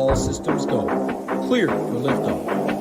All systems go. Clear for liftoff.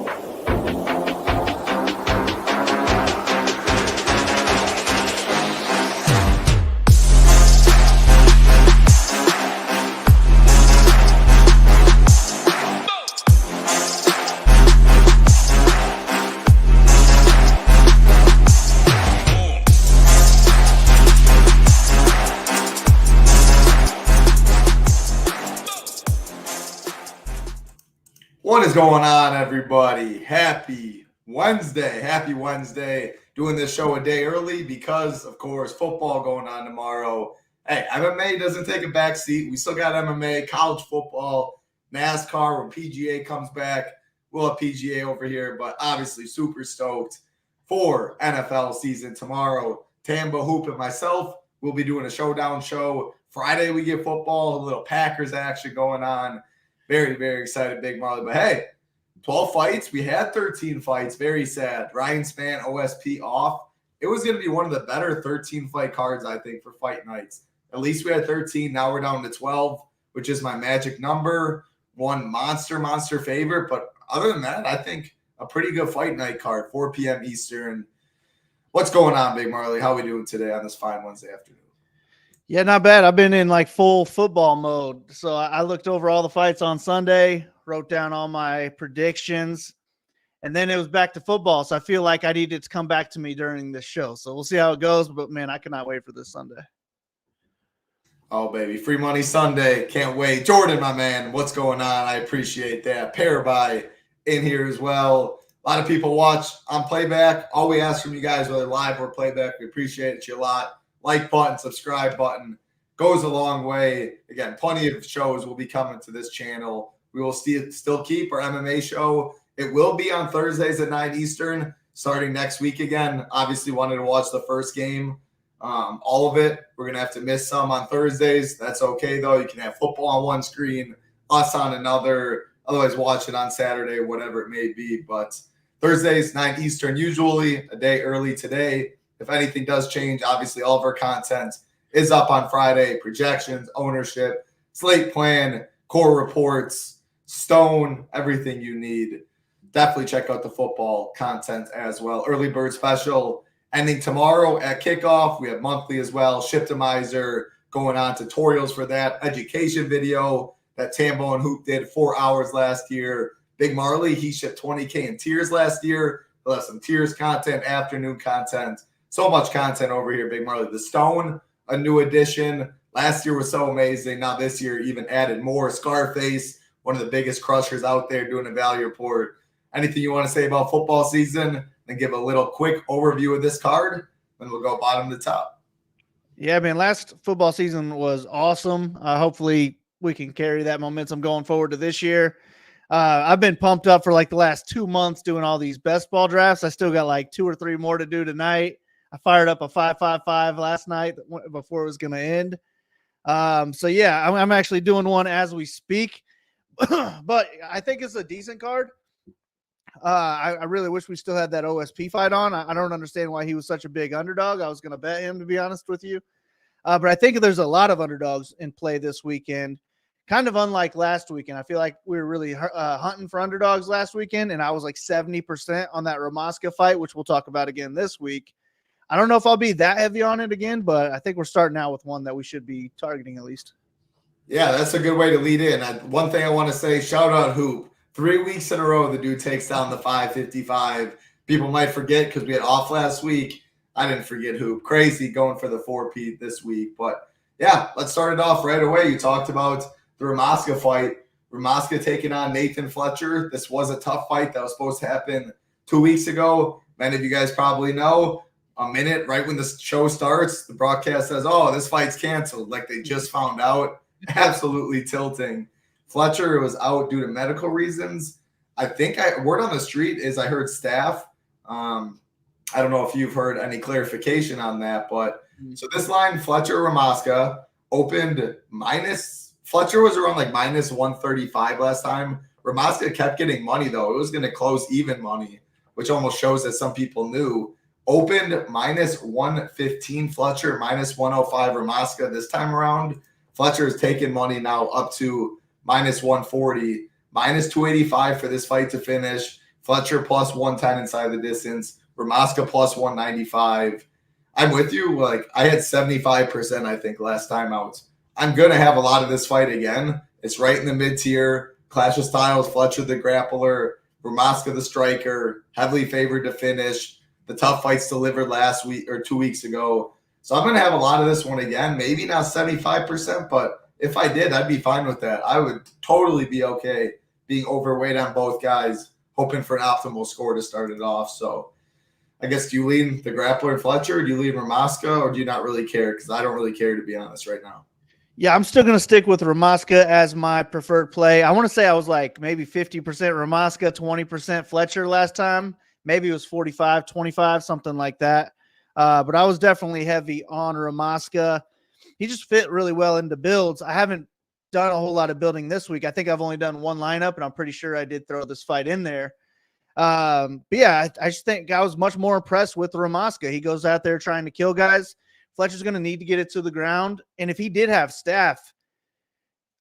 What is going on, everybody? Happy Wednesday. Doing this show a day early because, of course, football going on tomorrow. Hey, MMA doesn't take a back seat. We still got MMA, college football, NASCAR when PGA comes back. We'll have PGA over here, but obviously super stoked for NFL season tomorrow. Tambo, Hoop, and myself will be doing a showdown show. Friday, we get football, a little Packers action going on. Very, very excited, Big Marley. But hey, 12 fights. We had 13 fights. Very sad. Ryan Spann, OSP off. It was going to be one of the better 13-fight cards, I think, for fight nights. At least we had 13. Now we're down to 12, which is my magic number. One monster favorite. But other than that, I think a pretty good fight night card, 4 p.m. Eastern. What's going on, Big Marley? How are we doing today on this fine Wednesday afternoon? Yeah, not bad. I've been in like full football mode. So I looked over all the fights on Sunday, wrote down all my predictions, and then it was back to football. So I feel like I needed to come back to me during this show. So we'll see how it goes. But, man, I cannot wait for this Sunday. Oh, baby. Free Money Sunday. Can't wait. Jordan, my man, what's going on? I appreciate that. Paraby in here as well. A lot of people watch on playback. All we ask from you guys, whether live or playback, we appreciate it a lot. Like button, subscribe button goes a long way. Again, plenty of shows will be coming to this channel. We will still keep our MMA show. It will be on Thursdays at 9 Eastern starting next week again. Obviously wanted to watch the first game, all of it. We're going to have to miss some on Thursdays. That's okay, though. You can have football on one screen, us on another. Otherwise, watch it on Saturday, whatever it may be. But Thursdays, 9 Eastern, usually a day early today. If anything does change, obviously all of our content is up on Friday. Projections, ownership, slate plan, core reports, stone, everything you need. Definitely check out the football content as well. Early bird special ending tomorrow at kickoff. We have monthly as well. Shiptimizer going on, tutorials for that. Education video that Tambo and Hoop did 4 hours last year. Big Marley, he shipped 20K in tiers last year. We'll have some tiers content, afternoon content. So much content over here, Big Marley. The Stone, a new addition. Last year was so amazing. Now this year even added more. Scarface, one of the biggest crushers out there, doing a value report. Anything you want to say about football season? And give a little quick overview of this card, then we'll go bottom to top. Yeah, man, last football season was awesome. Hopefully we can carry that momentum going forward to this year. I've been pumped up for like the last 2 months doing all these best ball drafts. I still got like 2 or 3 more to do tonight. I fired up a 5-5-5 last night before it was going to end. So, yeah, I'm actually doing one as we speak. But I think it's a decent card. I really wish we still had that OSP fight on. I don't understand why he was such a big underdog. I was going to bet him, to be honest with you. But I think there's a lot of underdogs in play this weekend. Kind of unlike last weekend. I feel like we were really hunting for underdogs last weekend, and I was like 70% on that Raasa fight, which we'll talk about again this week. I don't know if I'll be that heavy on it again, but I think we're starting out with one that we should be targeting at least. Yeah, that's a good way to lead in. One thing I want to say, shout out Hoop. 3 weeks in a row, the dude takes down the 555. People might forget because we had off last week. I didn't forget Hoop. Crazy going for the 4P this week. But, yeah, let's start it off right away. You talked about the Raasa fight. Raasa taking on Nathan Fletcher. This was a tough fight that was supposed to happen 2 weeks ago. Many of you guys probably know. A minute right when the show starts, the broadcast says, oh, this fight's canceled. Like they just found out. Absolutely tilting. Fletcher was out due to medical reasons. I think word on the street is I heard staff. I don't know if you've heard any clarification on that, but so this line, Fletcher Raasa, opened minus. Fletcher was around like minus 135 last time. Raasa kept getting money, though. It was going to close even money, which almost shows that some people knew. Opened minus 115 Fletcher, minus 105 Raasa this time around. Fletcher has taken money now up to minus 140. minus 285 for this fight to finish. Fletcher plus 110 inside the distance. Raasa plus 195. I'm with you. Like, I had 75%, I think, last time out. I'm going to have a lot of this fight again. It's right in the mid-tier. Clash of Styles, Fletcher the grappler, Raasa the striker, heavily favored to finish. The tough fights delivered last week or 2 weeks ago. So I'm going to have a lot of this one again. Maybe not 75%, but if I did, I'd be fine with that. I would totally be okay being overweight on both guys, hoping for an optimal score to start it off. So I guess, do you lean the grappler and Fletcher? Do you lean Raasa, or do you not really care? Because I don't really care, to be honest, right now. Yeah, I'm still going to stick with Raasa as my preferred play. I want to say I was like maybe 50% Raasa, 20% Fletcher last time. Maybe it was 45-25, something like that. But I was definitely heavy on Raasa. He just fit really well into builds. I haven't done a whole lot of building this week. I think I've only done one lineup, and I'm pretty sure I did throw this fight in there. But yeah, I just think I was much more impressed with Raasa. He goes out there trying to kill guys. Fletcher's going to need to get it to the ground. And if he did have staff,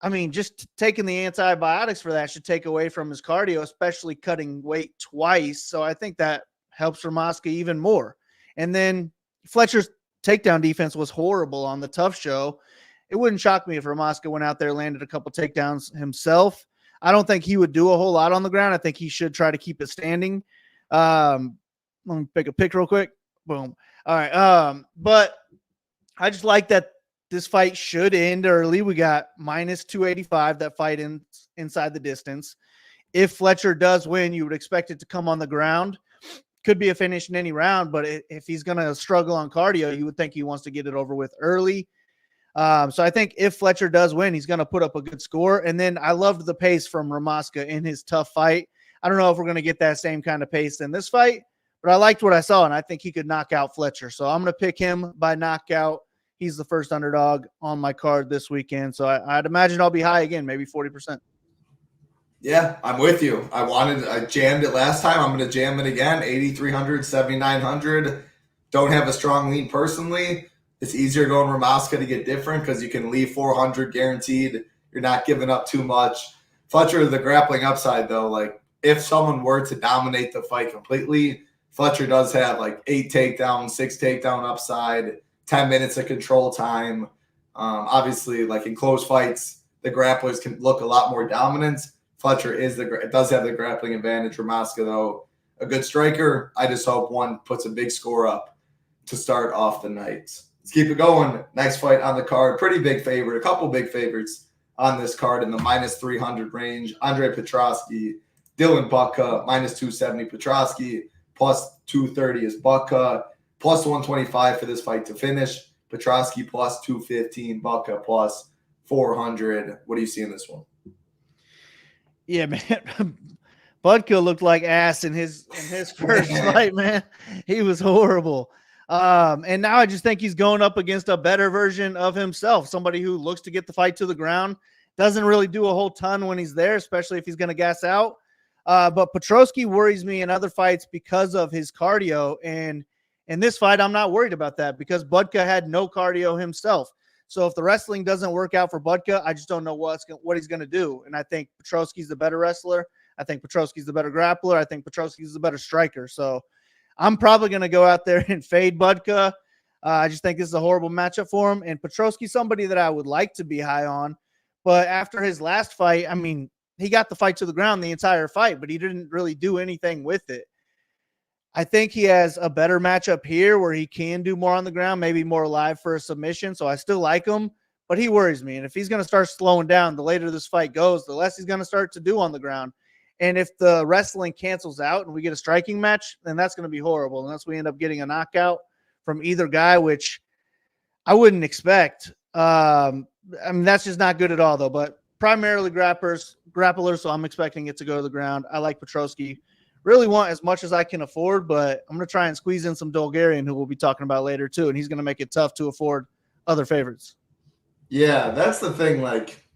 I mean, just taking the antibiotics for that should take away from his cardio, especially cutting weight twice. So I think that helps Raasa even more. And then Fletcher's takedown defense was horrible on the tough show. It wouldn't shock me if Raasa went out there, landed a couple takedowns himself. I don't think he would do a whole lot on the ground. I think he should try to keep it standing. Let me pick a pick real quick. Boom. All right. But I just like that this fight should end early. We got minus 285, that fight inside the distance. If Fletcher does win, you would expect it to come on the ground. Could be a finish in any round, but if he's going to struggle on cardio, you would think he wants to get it over with early. So I think if Fletcher does win, he's going to put up a good score. And then I loved the pace from Raasa in his tough fight. I don't know if we're going to get that same kind of pace in this fight, but I liked what I saw, and I think he could knock out Fletcher. So I'm going to pick him by knockout. He's the first underdog on my card this weekend. So I'd imagine I'll be high again, maybe 40%. Yeah, I'm with you. I jammed it last time. I'm going to jam it again. 8,300, 7,900. Don't have a strong lean personally. It's easier going Raasa to get different because you can leave 400 guaranteed. You're not giving up too much. Fletcher, the grappling upside, though, like if someone were to dominate the fight completely, Fletcher does have like 8 takedowns, 6 takedown upside, 10 minutes of control time. Obviously, like in close fights, the grapplers can look a lot more dominant. Fletcher does have the grappling advantage. Raasa, though, a good striker. I just hope one puts a big score up to start off the night. Let's keep it going. Next fight on the card. Pretty big favorite. A couple big favorites on this card in the minus 300 range. Andre Petroski, Dylan Bucka, minus 270 Petroski, plus 230 is Bucka, plus 125 for this fight to finish. Petroski plus 215, Bucka plus 400. What do you see in this one? Yeah, man. Bucka looked like ass in his first fight, man. He was horrible. And now I just think he's going up against a better version of himself, somebody who looks to get the fight to the ground, doesn't really do a whole ton when he's there, especially if he's going to gas out. But Petroski worries me in other fights because of his cardio. And in this fight, I'm not worried about that because Bucka had no cardio himself. So if the wrestling doesn't work out for Bucka, I just don't know what he's going to do. And I think Petroski's the better wrestler. I think Petroski's the better grappler. I think Petroski's the better striker. So I'm probably going to go out there and fade Bucka. I just think this is a horrible matchup for him. And Petroski's somebody that I would like to be high on. But after his last fight, I mean, he got the fight to the ground the entire fight, but he didn't really do anything with it. I think he has a better matchup here where he can do more on the ground, maybe more alive for a submission. So I still like him, but he worries me. And if he's going to start slowing down, the later this fight goes, the less he's going to start to do on the ground. And if the wrestling cancels out and we get a striking match, then that's going to be horrible unless we end up getting a knockout from either guy, which I wouldn't expect. I mean, that's just not good at all, though. But primarily grapplers, so I'm expecting it to go to the ground. I like Petroski. Really want as much as I can afford, but I'm going to try and squeeze in some Bulgarian, who we'll be talking about later, too, and he's going to make it tough to afford other favorites. Yeah, that's the thing. Like,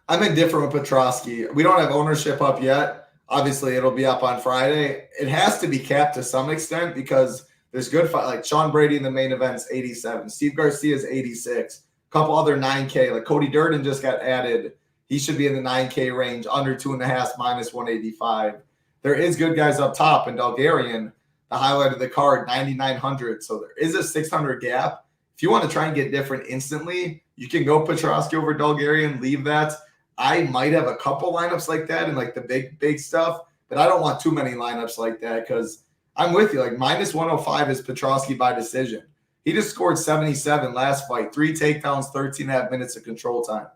I'm indifferent with Petroski. We don't have ownership up yet. Obviously, it'll be up on Friday. It has to be capped to some extent because there's good fight. Like Sean Brady in the main event's 87. Steve Garcia's 86. A couple other 9K. Like Cody Durden just got added. He should be in the 9K range, under 2.5, minus 185. There is good guys up top, and Bulgarian, the highlight of the card, 9,900. So there is a 600 gap. If you want to try and get different instantly, you can go Petroski over Bulgarian, leave that. I might have a couple lineups like that in like the big stuff, but I don't want too many lineups like that because I'm with you. Like minus 105 is Petroski by decision. He just scored 77 last fight, 3 takedowns, 13.5 minutes of control time.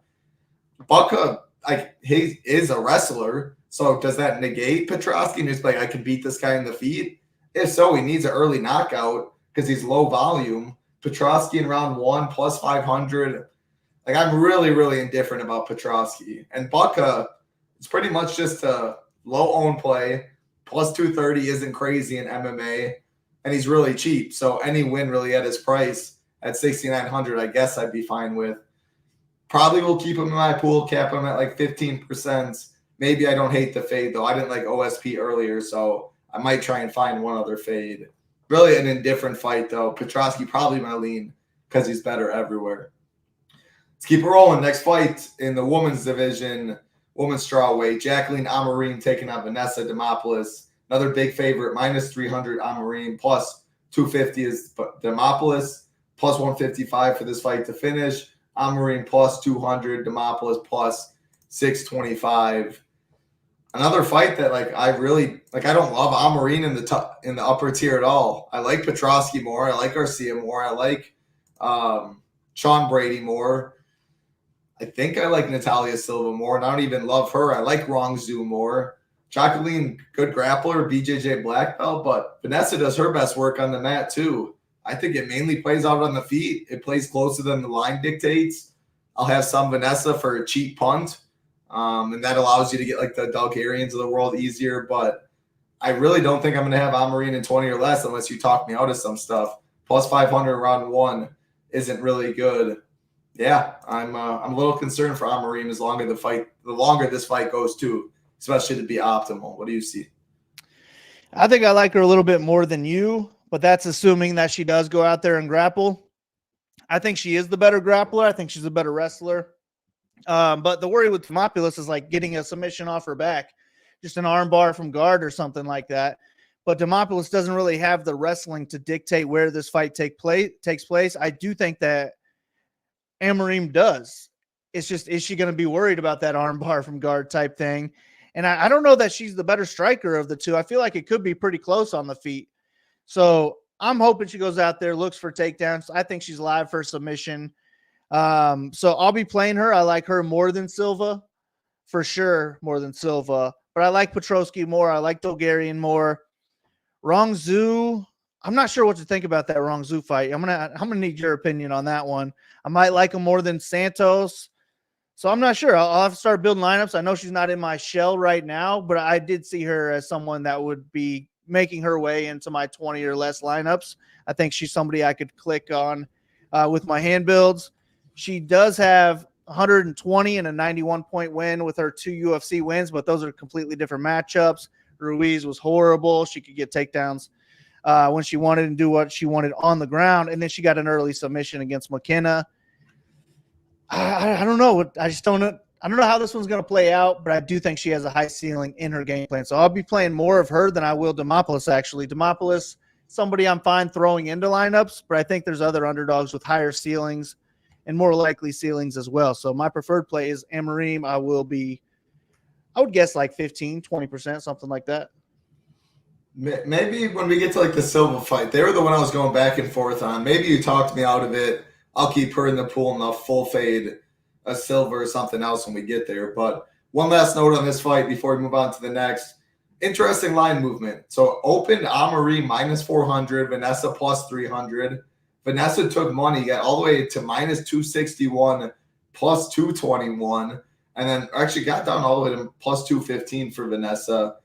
Bucka, like, he is a wrestler, so does that negate Petroski and just like, I can beat this guy in the feet? If so, he needs an early knockout because he's low volume. Petroski in round 1, plus 500. Like, I'm really, really indifferent about Petroski. And Bucka, it's pretty much just a low-owned play. Plus 230 isn't crazy in MMA, and he's really cheap. So any win really at his price at 6,900, I guess I'd be fine with. Probably will keep him in my pool, cap him at like 15%. Maybe I don't hate the fade, though. I didn't like OSP earlier, so I might try and find one other fade. Really an indifferent fight, though. Petroski probably my lean because he's better everywhere. Let's keep it rolling. Next fight in the women's division, women's strawweight. Jacqueline Amarine taking on Vanessa Demopoulos. Another big favorite, minus 300 Amarine, plus 250 is Demopoulos, plus 155 for this fight to finish. Amarine plus 200, Demopoulos plus 625. Another fight that like I really like. I don't love Amarine in the upper tier at all. I like Petroski more. I like Garcia more. I like Sean Brady more. I think I like Natalia Silva more, and I don't even love her. I like Rongzhu more. Jacqueline, good grappler, BJJ black belt, but Vanessa does her best work on the mat too. I think it mainly plays out on the feet. It plays closer than the line dictates. I'll have some Vanessa for a cheap punt, and that allows you to get like the Bulgarians of the world easier. But I really don't think I'm going to have Amarine in 20 or less unless you talk me out of some stuff. Plus 500 round 1 isn't really good. Yeah, I'm a little concerned for Amarine the longer this fight goes too, especially to be optimal. What do you see? I think I like her a little bit more than you, but that's assuming that she does go out there and grapple. I think she is the better grappler. I think she's a better wrestler. But the worry with Demopoulos is like getting a submission off her back, just an arm bar from guard or something like that. But Demopoulos doesn't really have the wrestling to dictate where this fight takes place. I do think that Amarine does. It's just, is she going to be worried about that arm bar from guard type thing? And I don't know that she's the better striker of the two. I feel like it could be pretty close on the feet. So I'm hoping she goes out there, looks for takedowns. I think she's live for submission. So I'll be playing her. I like her more than Silva, for sure, more than Silva. But I like Petroski more. I like Bulgarian more. Rongzhu, I'm not sure what to think about that Rongzhu fight. I'm gonna need your opinion on that one. I might like him more than Santos. So I'm not sure. I'll have to start building lineups. I know she's not in my shell right now, but I did see her as someone that would be making her way into my 20 or less lineups. I think she's somebody I could click on with my hand builds. She does have 120 and a 91-point win with her 2 UFC wins, but those are completely different matchups. Ruiz was horrible. She could get takedowns when she wanted and do what she wanted on the ground, and then she got an early submission against McKenna. I don't know. I don't know how this one's going to play out, but I do think she has a high ceiling in her game plan. So I'll be playing more of her than I will Demopoulos, actually. Demopoulos, somebody I'm fine throwing into lineups, but I think there's other underdogs with higher ceilings and more likely ceilings as well. So my preferred play is Amarine. I would guess like 15, 20%, something like that. Maybe when we get to like the Silva fight, they were the one I was going back and forth on. Maybe you talked me out of it. I'll keep her in the pool and I'll full fade a Silva or something else when we get there. But one last note on this fight before we move on to the next. Interesting line movement. So opened Amarine minus 400, Vanessa plus 300. Vanessa took money, got all the way to minus 261, plus 221, and then actually got down all the way to plus 215 for Vanessa.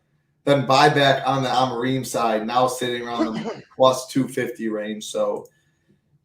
Then buyback on the Amarine side, now sitting around the plus 250 range. So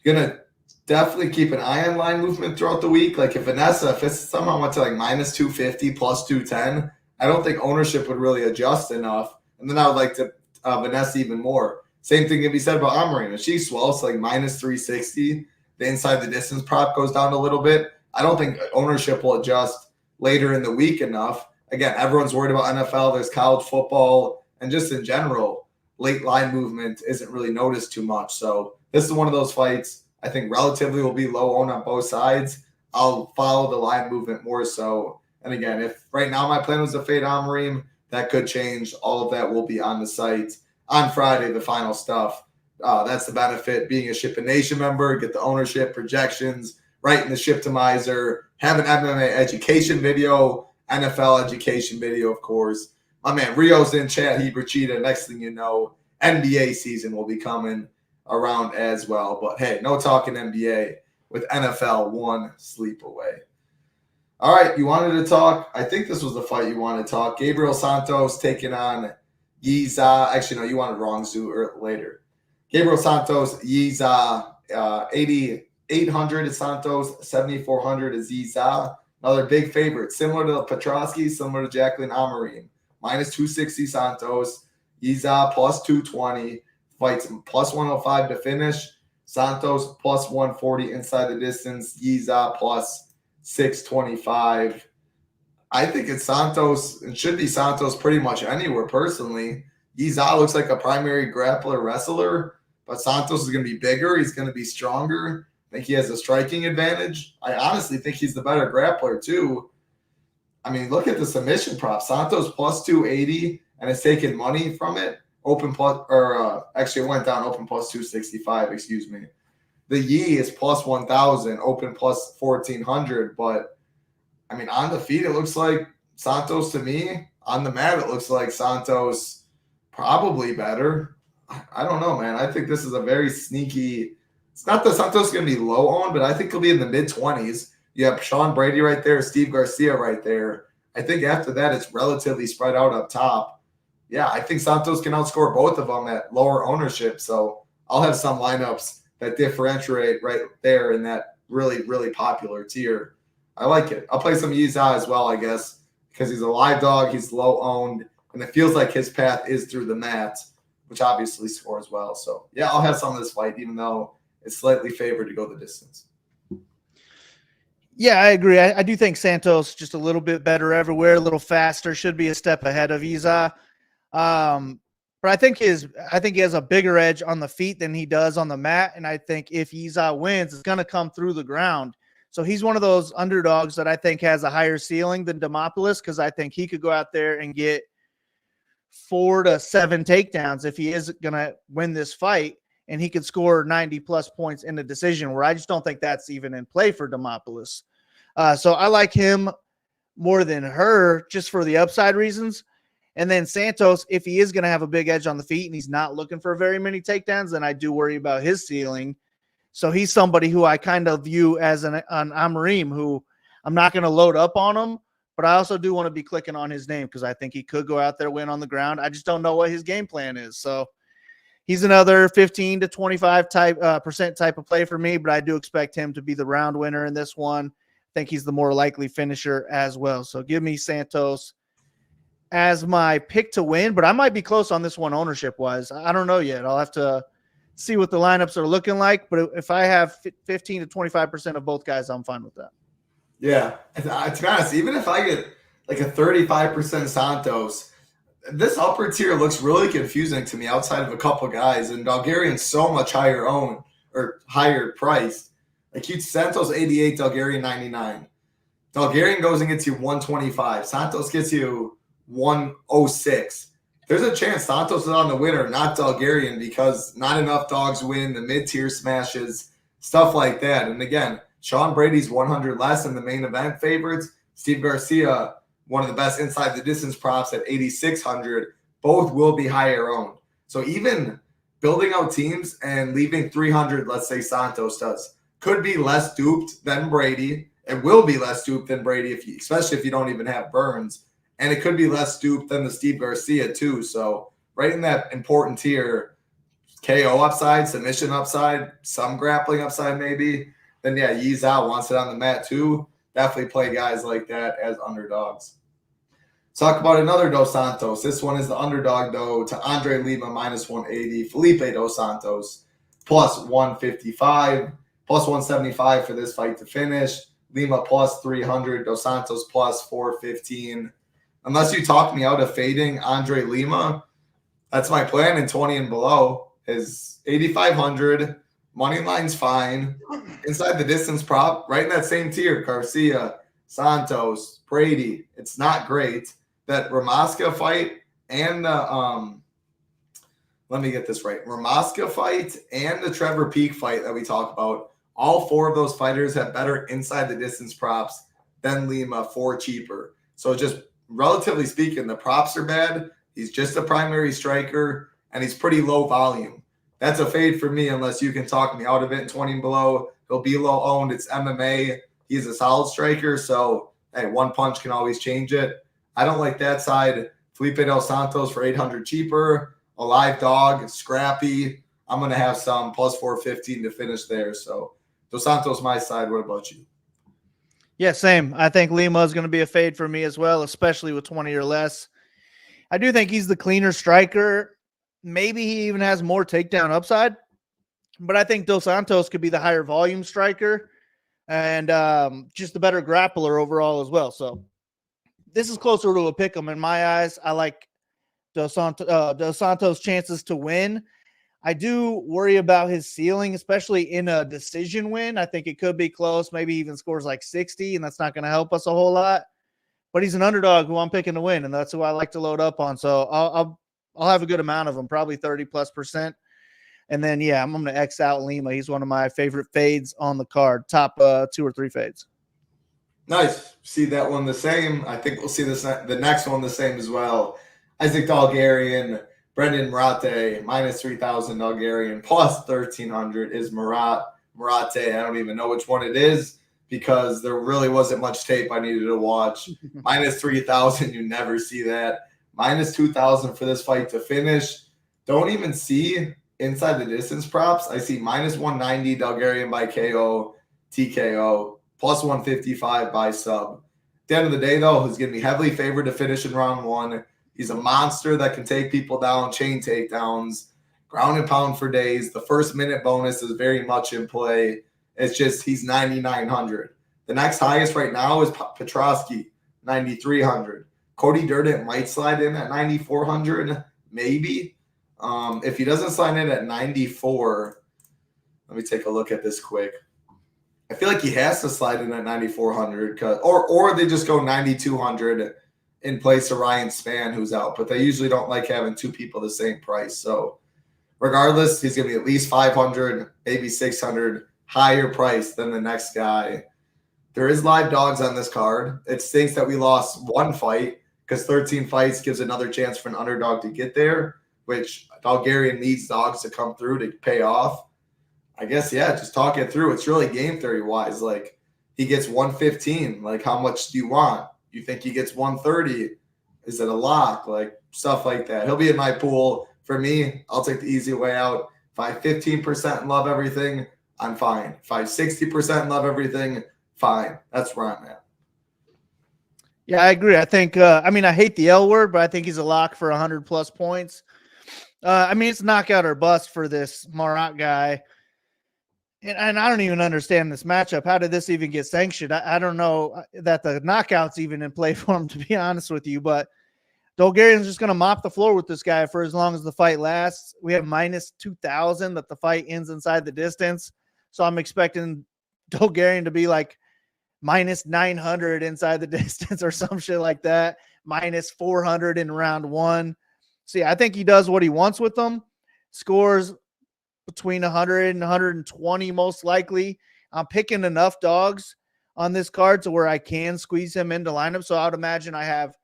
going to definitely keep an eye on line movement throughout the week. Like if it somehow went to like minus 250, plus 210, I don't think ownership would really adjust enough. And then I would like to Vanessa even more. Same thing can be said about Amarine. If she swells like minus 360, the inside the distance prop goes down a little bit. I don't think ownership will adjust later in the week enough. Again, everyone's worried about NFL. There's college football. And just in general, late line movement isn't really noticed too much. So this is one of those fights I think relatively will be low owned on both sides. I'll follow the line movement more so. And again, if right now my plan was to fade Amarine, that could change. All of that will be on the site on Friday, the final stuff. That's the benefit being a SHIPIT Nation member. Get the ownership projections right in the Shiptimizer. Have an MMA education video, NFL education video, of course. My man Rio's in chat. He Cheetah. Next thing you know, NBA season will be coming around as well. But hey, no talking NBA with NFL one sleep away. All right, you wanted to talk. I think this was the fight you wanted to talk. Gabriel Santos taking on Yaza. Actually, no, you wanted wrong Zoo later. Gabriel Santos, Yaza, 8,800 is Santos, 7,400 is Yaza. Another big favorite, similar to Petroski, similar to Jacqueline Amarine. Minus 260 Santos, Yaza plus 220, fights plus 105 to finish. Santos plus 140 inside the distance, Yaza plus 625. I think it's Santos. It should be Santos pretty much anywhere, personally. Yaza looks like a primary grappler wrestler, but Santos is going to be bigger. He's going to be stronger. I think he has a striking advantage. I honestly think he's the better grappler, too. I mean, look at the submission prop. Santos plus 280, and it's taking money from it. Open plus, or actually it went down. Open plus 265, excuse me. The Yi is plus 1,000, open plus 1,400. But, I mean, on the feet, it looks like Santos to me. On the mat, it looks like Santos probably better. I don't know, man. I think this is a very sneaky. It's not that Santos is going to be low owned, but I think he'll be in the mid-20s. You have Sean Brady right there, Steve Garcia right there. I think after that, it's relatively spread out up top. Yeah, I think Santos can outscore both of them at lower ownership. So I'll have some lineups that differentiate right there in that really, really popular tier. I like it. I'll play some Yaza as well, I guess, because he's a live dog. He's low owned, and it feels like his path is through the mat, which obviously scores well. So, yeah, I'll have some of this fight, even though it's slightly favored to go the distance. Yeah, I agree. I do think Santos just a little bit better everywhere, a little faster, should be a step ahead of Yaza. But I think he has a bigger edge on the feet than he does on the mat. And I think if Yaza wins, it's going to come through the ground. So he's one of those underdogs that I think has a higher ceiling than Demopoulos, because I think he could go out there and get 4 to 7 takedowns if he is going to win this fight, and he could score 90-plus points in a decision, where I just don't think that's even in play for Demopoulos. So I like him more than her just for the upside reasons. And then Santos, if he is going to have a big edge on the feet and he's not looking for very many takedowns, then I do worry about his ceiling. So he's somebody who I kind of view as an Amarine, who I'm not going to load up on him, but I also do want to be clicking on his name because I think he could go out there, win on the ground. I just don't know what his game plan is. So he's another 15 to 25 percent type of play for me, but I do expect him to be the round winner in this one. I think he's the more likely finisher as well. So give me Santos as my pick to win, but I might be close on this one ownership-wise. I don't know yet. I'll have to see what the lineups are looking like, but if I have 15 to 25% of both guys, I'm fine with that. Yeah. To be honest, even if I get like a 35% Santos, this upper tier looks really confusing to me outside of a couple guys, and Bulgarian's so much higher owned or higher priced. Like Santos 88, Bulgarian 99. Bulgarian goes and gets you 125. Santos gets you 106. There's a chance Santos is on the winner, not Bulgarian, because not enough dogs win, the mid-tier smashes, stuff like that. And again, Sean Brady's 100 less than the main event favorites. Steve Garcia, one of the best inside the distance props at 8,600. Both will be higher owned. So even building out teams and leaving 300, let's say Santos does, could be less duped than Brady. It will be less duped than Brady, especially if you don't even have Burns. And it could be less duped than the Steve Garcia, too. So right in that important tier, KO upside, submission upside, some grappling upside maybe. Then, yeah, Yaza wants it on the mat, too. Definitely play guys like that as underdogs. Talk about another Dos Santos. This one is the underdog, though, to Andre Lima, minus 180. Felipe Dos Santos, plus 155. Plus 175 for this fight to finish. Lima plus 300, Dos Santos plus 415. Unless you talk me out of fading Andre Lima, that's my plan in 20 and below is 8,500. Money line's fine. Inside the distance prop, right in that same tier, Garcia, Santos, Brady. It's not great. That Raasa fight and the let me get this right. Raasa fight and the Trevor Peak fight that we talk about. All four of those fighters have better inside the distance props than Lima for cheaper. So just relatively speaking, the props are bad. He's just a primary striker, and he's pretty low volume. That's a fade for me unless you can talk me out of it in 20 and below. He'll be low owned. It's MMA. He's a solid striker, so hey, one punch can always change it. I don't like that side. Felipe Dos Santos for 800 cheaper. A live dog, scrappy. I'm going to have some plus 415 to finish there. So Dos Santos, my side. What about you? Yeah, same. I think Lima is going to be a fade for me as well, especially with 20 or less. I do think he's the cleaner striker. Maybe he even has more takedown upside, but I think Dos Santos could be the higher volume striker and just the better grappler overall as well. So this is closer to a pick 'em in my eyes. I like Dos Santos' chances to win. I do worry about his ceiling, especially in a decision win. I think it could be close, maybe even scores like 60, and that's not going to help us a whole lot. But he's an underdog who I'm picking to win, and that's who I like to load up on. So I'll have a good amount of them, probably 30+%. And then, yeah, I'm going to X out Lima. He's one of my favorite fades on the card, top 2 or 3 fades. Nice. See that one the same. I think we'll see the next one the same as well. Isaac Dalgarian, Brendan Marat, minus 3,000 Dalgarian, plus 1,300 is Marat. Marat, I don't even know which one it is because there really wasn't much tape I needed to watch. Minus 3,000, you never see that. Minus 2,000 for this fight to finish. Don't even see inside the distance props. I see minus 190 Dalgarian by KO, TKO, plus 155 by sub. At the end of the day, though, he's going to be heavily favored to finish in round 1. He's a monster that can take people down, chain takedowns, ground and pound for days. The first minute bonus is very much in play. It's just he's 9,900. The next highest right now is Petroski, 9,300. Cody Durden might slide in at 9,400, maybe. If he doesn't slide in at 94, let me take a look at this quick. I feel like he has to slide in at 9,400, or they just go 9,200 in place of Ryan Spann, who's out. But they usually don't like having two people the same price. So regardless, he's going to be at least 500, maybe 600 higher price than the next guy. There is live dogs on this card. It stinks that we lost one fight because 13 fights gives another chance for an underdog to get there, which Dalgarian needs dogs to come through to pay off. I guess, yeah, just talk it through. It's really game theory wise. Like, he gets 115. Like, how much do you want? You think he gets 130? Is it a lock? Like, stuff like that. He'll be in my pool. For me, I'll take the easy way out. If I 15% and love everything, I'm fine. If I 60% and love everything, fine. That's where I'm at. Yeah, I agree. I think, I hate the L word, but I think he's a lock for 100+ points. It's knockout or bust for this Marat guy. And I don't even understand this matchup. How did this even get sanctioned? I don't know that the knockout's even in play for him, to be honest with you. But Dalgarian's just going to mop the floor with this guy for as long as the fight lasts. We have minus 2,000 that the fight ends inside the distance. So I'm expecting Dalgarian to be like minus 900 inside the distance or some shit like that. Minus 400 in round 1. See, I think he does what he wants with them. Scores between 100 and 120 most likely. I'm picking enough dogs on this card to where I can squeeze him into lineup. So I would imagine I have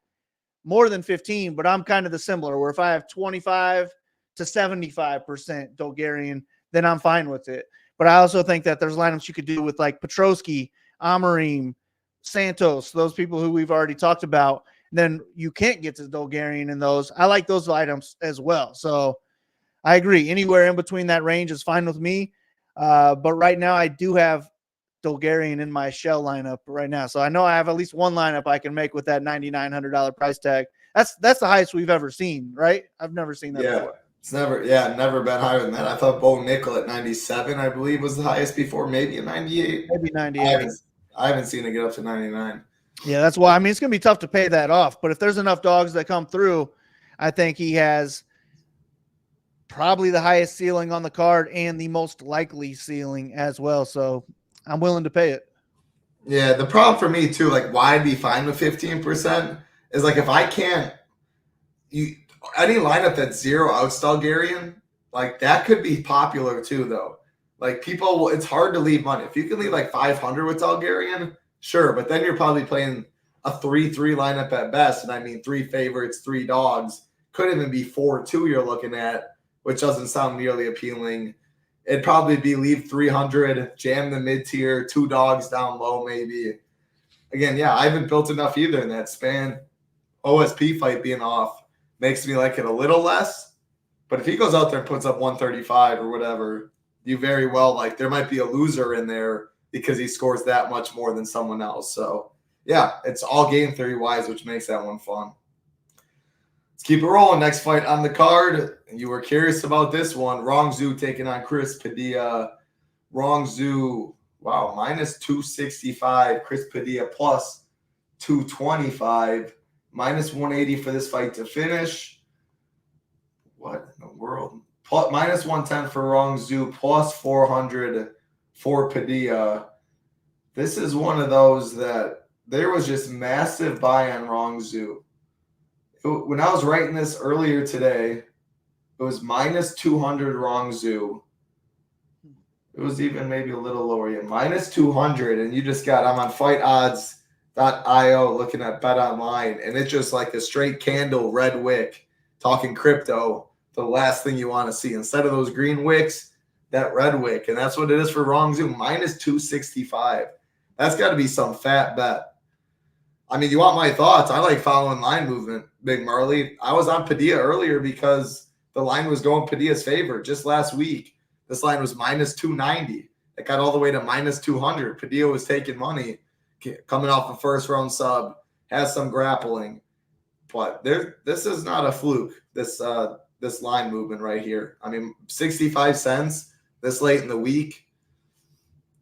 more than 15, but I'm kind of the similar where if I have 25 to 75% Dalgarian, then I'm fine with it. But I also think that there's lineups you could do with like Petroski, Amarine, Santos, those people who we've already talked about. Then you can't get to Dalgarian in those. I like those items as well. So I agree. Anywhere in between that range is fine with me. But right now I do have Dalgarian in my shell lineup right now. So I know I have at least one lineup I can make with that $9,900 price tag. That's the highest we've ever seen, right? I've never seen that before. It's never been higher than that. I thought Bo Nickel at 97, I believe, was the highest before, maybe a 98. Maybe 98. I haven't seen it get up to 99. Yeah, that's why. I mean, it's going to be tough to pay that off. But if there's enough dogs that come through, I think he has probably the highest ceiling on the card and the most likely ceiling as well. So I'm willing to pay it. Yeah, the problem for me too, like why I'd be fine with 15% is like if I can't any lineup that's 0 outstall Garian, like that could be popular too though. Like people it's hard to leave money. If you can leave like 500 with Talgarian, sure, but then you're probably playing a 3-3 lineup at best. And I mean 3 favorites, 3 dogs. Could even be 4-2 you're looking at, which doesn't sound nearly appealing. It'd probably be leave 300, jam the mid-tier, 2 dogs down low maybe. Again, yeah, I haven't built enough either in that span. OSP fight being off makes me like it a little less. But if he goes out there and puts up 135 or whatever, you very well, like there might be a loser in there because he scores that much more than someone else. So, yeah, it's all game theory-wise, which makes that one fun. Let's keep it rolling. Next fight on the card. You were curious about this one. Rongzhu taking on Chris Padilla. Rongzhu, wow, minus 265. Chris Padilla plus 225. Minus 180 for this fight to finish. What in the world? Minus 110 for Rongzhu, plus 400 for Padilla. This is one of those that there was just massive buy on Rongzhu. When I was writing this earlier today, it was minus 200 Rongzhu. It was even maybe a little lower. Yeah, minus 200. And you just got, I'm on fightodds.io looking at Bet Online. And it's just like a straight candle, red wick, talking crypto. The last thing you want to see. Instead of those green wicks, that red wick. And that's what it is for Rongzhu, minus 265. That's got to be some fat bet. I mean, you want my thoughts? I like following line movement, Big Marley. I was on Padilla earlier because the line was going Padilla's favor. Just last week, this line was minus 290. It got all the way to minus 200. Padilla was taking money, coming off a first-round sub, has some grappling. But this is not a fluke, this line movement right here. I mean, 65 cents this late in the week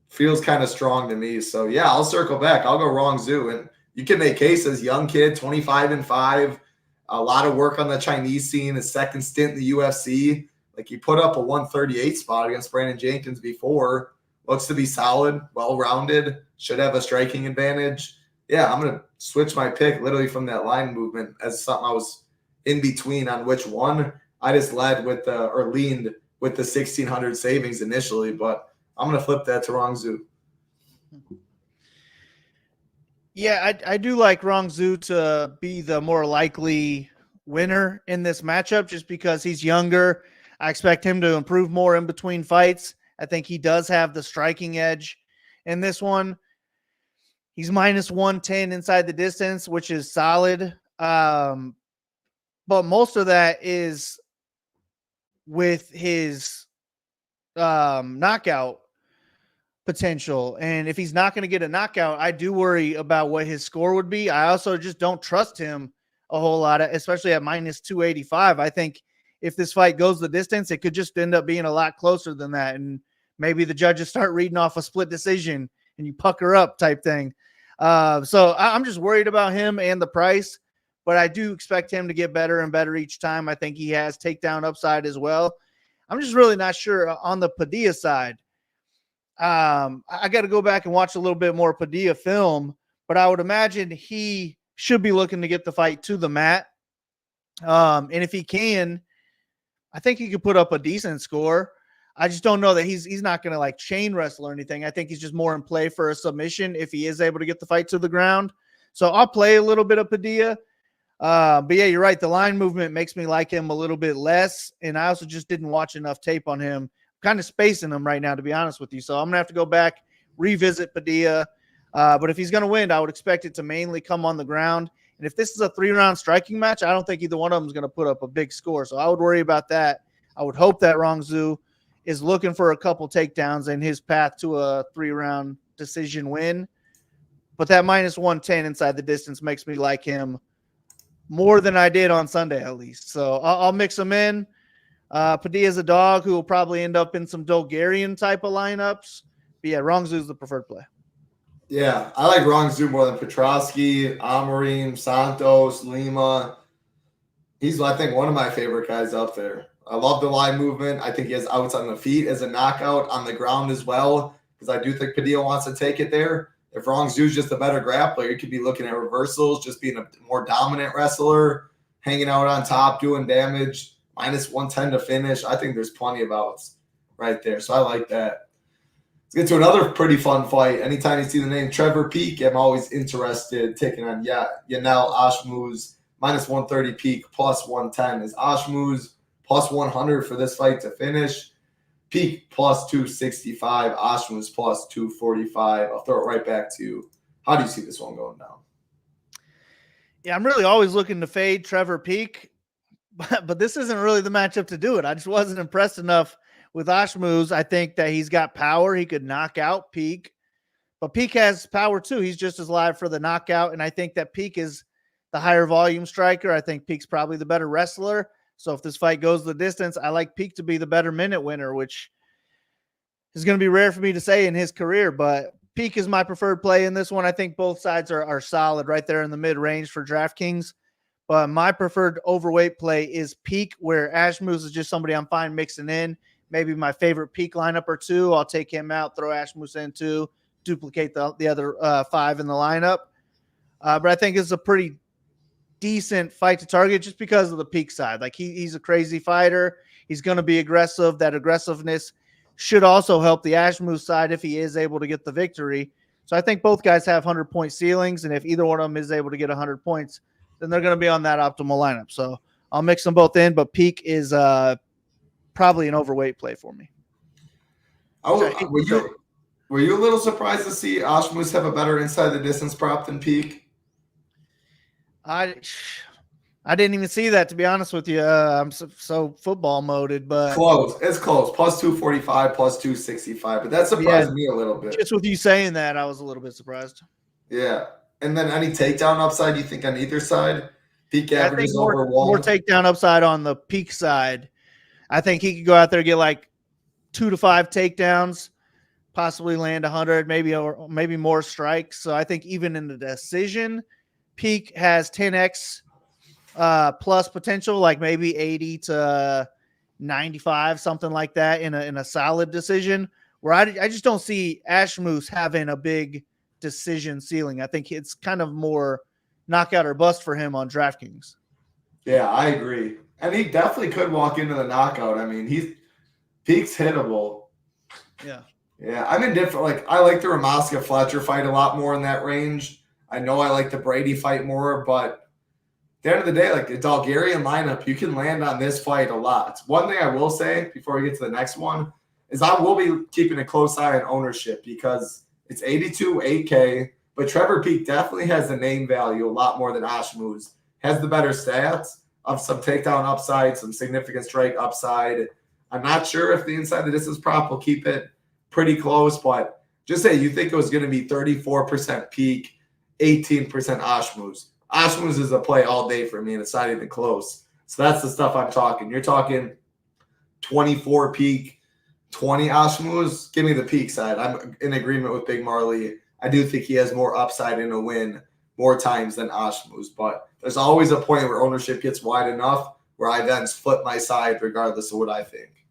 feels kind of strong to me. So, yeah, I'll circle back. I'll go Rongzhu. And you can make cases, young kid, 25-5, a lot of work on the Chinese scene, his second stint in the UFC. Like he put up a 138 spot against Brandon Jenkins before. Looks to be solid, well-rounded, should have a striking advantage. Yeah, I'm going to switch my pick literally from that line movement as something I was in between on which one. I just leaned with the 1,600 savings initially, but I'm going to flip that to Rongzhu. Yeah, I do like Rongzhu to be the more likely winner in this matchup just because he's younger. I expect him to improve more in between fights. I think he does have the striking edge in this one. He's minus 110 inside the distance, which is solid. But most of that is with his knockout potential. And if he's not going to get a knockout, I do worry about what his score would be. I also just don't trust him a whole lot, especially at minus 285. I think if this fight goes the distance, it could just end up being a lot closer than that. And maybe the judges start reading off a split decision and you pucker up type thing. So I'm just worried about him and the price, but I do expect him to get better and better each time. I think he has takedown upside as well. I'm just really not sure on the Padilla side. I got to go back and watch a little bit more Padilla film, but I would imagine he should be looking to get the fight to the mat. And if he can, I think he could put up a decent score. I just don't know that he's not going to like chain wrestle or anything. I think he's just more in play for a submission if he is able to get the fight to the ground. So I'll play a little bit of Padilla. But yeah, you're right. The line movement makes me like him a little bit less. And I also just didn't watch enough tape on him. Kind of spacing him right now, to be honest with you. So I'm going to have to go back, revisit Padilla. But if he's going to win, I would expect it to mainly come on the ground. And if this is a 3-round striking match, I don't think either one of them is going to put up a big score. So I would worry about that. I would hope that Rongzhu is looking for a couple takedowns in his path to a 3-round decision win. But that minus 110 inside the distance makes me like him more than I did on Sunday, at least. So I'll mix him in. Padilla's a dog who will probably end up in some Bulgarian type of lineups. But yeah, Rongzhu's the preferred play. Yeah, I like Rongzhu more than Petroski, Amarine, Santos, Lima. He's, I think, one of my favorite guys up there. I love the line movement. I think he has outs on the feet as a knockout on the ground as well, because I do think Padilla wants to take it there. If Rongzhu's just a better grappler, you could be looking at reversals, just being a more dominant wrestler, hanging out on top, doing damage, minus 110 to finish. I think there's plenty of outs right there. So I like that. Let's get to another pretty fun fight. Anytime you see the name Trevor Peek, I'm always interested taking on Yanel Ashmus. Minus 130 Peek, plus 110 is Ashmus, plus 100 for this fight to finish. Peek plus 265, Ashmus plus 245. I'll throw it right back to you. How do you see this one going down? Yeah, I'm really always looking to fade Trevor Peek, but this isn't really the matchup to do it. I just wasn't impressed enough with Ashmus. I think that he's got power. He could knock out Peek, but Peek has power too. He's just as live for the knockout, and I think that Peek is the higher volume striker. I think Peek's probably the better wrestler. So if this fight goes the distance, I like Peek to be the better minute winner, which is going to be rare for me to say in his career, but Peek is my preferred play in this one. I think both sides are solid right there in the mid-range for DraftKings, but my preferred overweight play is Peek, where Ashmus is just somebody I'm fine mixing in. Maybe my favorite Peek lineup or two. I'll take him out, throw Ashmus in too, duplicate the other 5 in the lineup. But I think it's a pretty decent fight to target just because of the Peek side. Like he's a crazy fighter. He's going to be aggressive. That aggressiveness should also help the Ashmus side if he is able to get the victory. So I think both guys have 100-point ceilings, and if either one of them is able to get 100 points, then they're going to be on that optimal lineup. So I'll mix them both in, but Peek is probably an overweight play for me. Were you a little surprised to see Ashmus have a better inside the distance prop than Peek? I didn't even see that, to be honest with you. I'm so football moded, but close. It's close. Plus 245, plus 265. But that surprised me a little bit. Just with you saying that, I was a little bit surprised. Yeah. And then any takedown upside you think on either side? Peek averages over 1. More takedown upside on the Peek side. I think he could go out there and get like 2 to 5 takedowns, possibly land 100, maybe more strikes. So I think even in the decision, Peek has 10x plus potential, like maybe 80 to 95, something like that in a solid decision, where I just don't see Ashmus having a big decision ceiling. I think it's kind of more knockout or bust for him on DraftKings. Yeah, I agree. And he definitely could walk into the knockout. I mean, Peek's hittable. Yeah. Yeah, I'm indifferent. Like, I like the Raasa Fletcher fight a lot more in that range. I know I like the Brady fight more, but at the end of the day, like the Bulgarian lineup, you can land on this fight a lot. One thing I will say before we get to the next one is I will be keeping a close eye on ownership because it's 82, 8K, but Trevor Peek definitely has the name value a lot more than Ashmus. Has the better stats of some takedown upside, some significant strike upside. I'm not sure if the inside the distance prop will keep it pretty close, but just say you think it was going to be 34% Peek, 18% Ashmus. Ashmus is a play all day for me, and it's not even close. So that's the stuff I'm talking. You're talking 24 Peek, 20 Ashmus. Give me the Peek side. I'm in agreement with Big Marley. I do think he has more upside in a win more times than Ashmus, but there's always a point where ownership gets wide enough where I then flip my side regardless of what I think.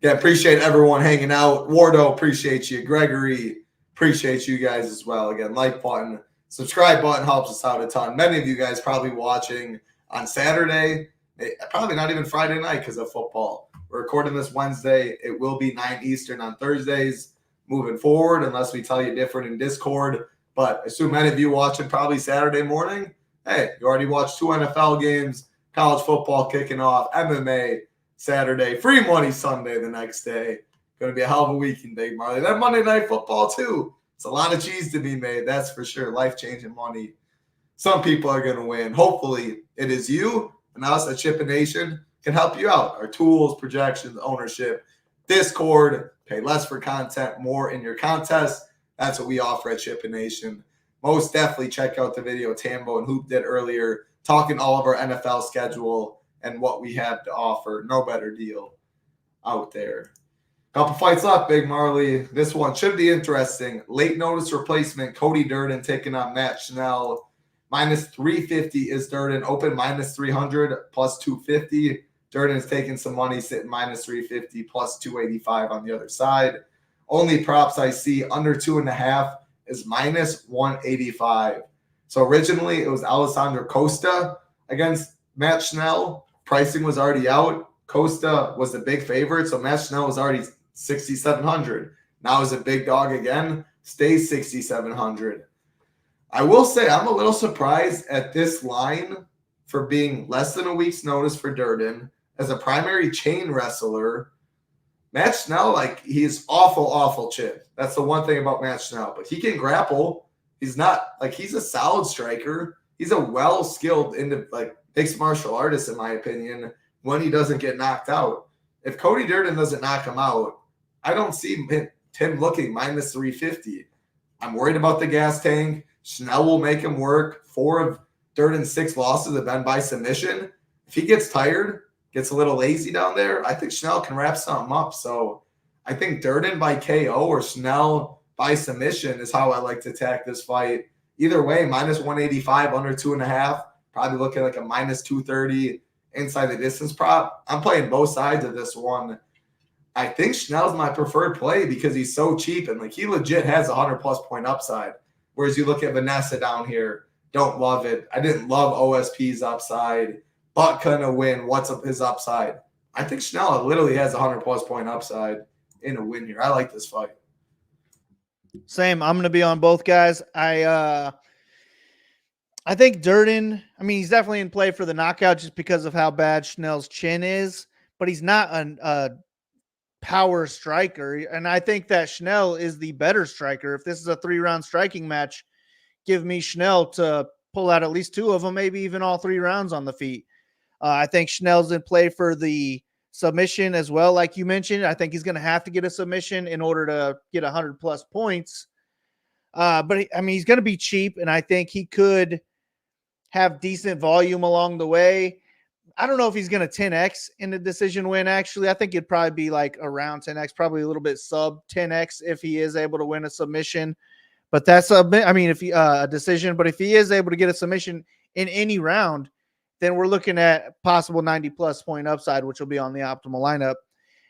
Yeah, appreciate everyone hanging out. Wardo, appreciate you. Gregory, appreciate you guys as well. Again, like button. Subscribe button helps us out a ton. Many of you guys probably watching on Saturday, probably not even Friday night because of football. We're recording this Wednesday. It will be 9 Eastern on Thursdays moving forward, unless we tell you different in Discord. But I assume many of you watching probably Saturday morning. Hey, you already watched 2 NFL games, college football kicking off, MMA Saturday, free money Sunday the next day. Going to be a hell of a weekend, Big Marley. Then Monday Night Football too. It's a lot of cheese to be made, that's for sure. Life-changing money. Some people are going to win. Hopefully, it is you and us at SHIPIT Nation can help you out. Our tools, projections, ownership, Discord, pay less for content, more in your contest. That's what we offer at SHIPIT Nation. Most definitely check out the video Tambo and Hoop did earlier, talking all of our NFL schedule and what we have to offer. No better deal out there. Couple fights left, Big Marley. This one should be interesting. Late notice replacement, Cody Durden taking on Matt Schnell. Minus 350 is Durden. Open minus 300, plus 250. Durden is taking some money, sitting minus 350, plus 285 on the other side. Only props I see under 2.5 is minus 185. So originally it was Alessandro Costa against Matt Schnell. Pricing was already out. Costa was the big favorite, so Matt Schnell was already 6,700. Now is a big dog again, stays 6,700. I will say I'm a little surprised at this line for being less than a week's notice for Durden. As a primary chain wrestler, Matt Schnell, like, he's awful chip. That's the one thing about Matt Schnell. But he can grapple. He's not, like, he's a solid striker. He's a well-skilled, mixed martial artist, in my opinion, when he doesn't get knocked out. If Cody Durden doesn't knock him out, I don't see him looking minus 350. I'm worried about the gas tank. Schnell will make him work. 4 of Durden's 6 losses have been by submission. If he gets tired, gets a little lazy down there, I think Schnell can wrap something up. So I think Durden by KO or Schnell by submission is how I like to attack this fight. Either way, minus 185, under 2.5. Probably looking like a minus 230 inside the distance prop. I'm playing both sides of this one. I think Schnell's my preferred play because he's so cheap and like he legit has a 100+ point upside. Whereas you look at Vanessa down here, don't love it. I didn't love OSP's upside. Bucka in a win. What's up his upside? I think Schnell literally has a 100+ point upside in a win here. I like this fight. Same. I'm going to be on both guys. I think Durden, I mean, he's definitely in play for the knockout just because of how bad Schnell's chin is, but he's not a power striker. And I think that Schnell is the better striker. If this is a 3-round striking match, give me Schnell to pull out at least 2 of them, maybe even all 3 rounds on the feet. I think Schnell's in play for the submission as well. Like you mentioned, I think he's going to have to get a submission in order to get 100+ points. But he's going to be cheap, and I think he could have decent volume along the way. I don't know if he's going to 10x in the decision win. Actually, I think it'd probably be like around 10x, probably a little bit sub 10x if he is able to win a submission. But that's a decision. But if he is able to get a submission in any round, then we're looking at possible 90+ point upside, which will be on the optimal lineup.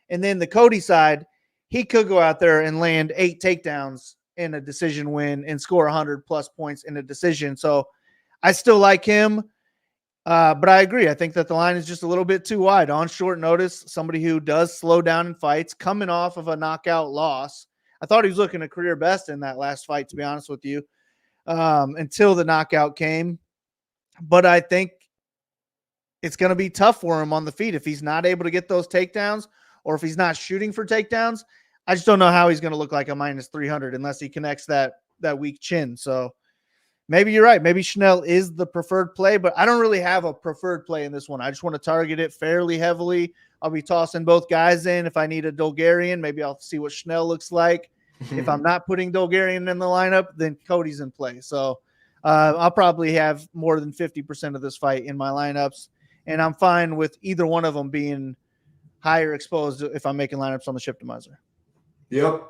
And then the Cody side, he could go out there and land 8 takedowns in a decision win and score 100+ points in a decision. So I still like him. But I agree. I think that the line is just a little bit too wide on short notice. Somebody who does slow down in fights, coming off of a knockout loss. I thought he was looking a career best in that last fight, to be honest with you, until the knockout came. But I think it's going to be tough for him on the feet if he's not able to get those takedowns or if he's not shooting for takedowns. I just don't know how he's going to look like a minus 300 unless he connects that weak chin. So maybe you're right. Maybe Schnell is the preferred play, but I don't really have a preferred play in this one. I just want to target it fairly heavily. I'll be tossing both guys in. If I need a Bulgarian, maybe I'll see what Schnell looks like. If I'm not putting Bulgarian in the lineup, then Cody's in play. So I'll probably have more than 50% of this fight in my lineups, and I'm fine with either one of them being higher exposed if I'm making lineups on the Shiptimizer. Yep.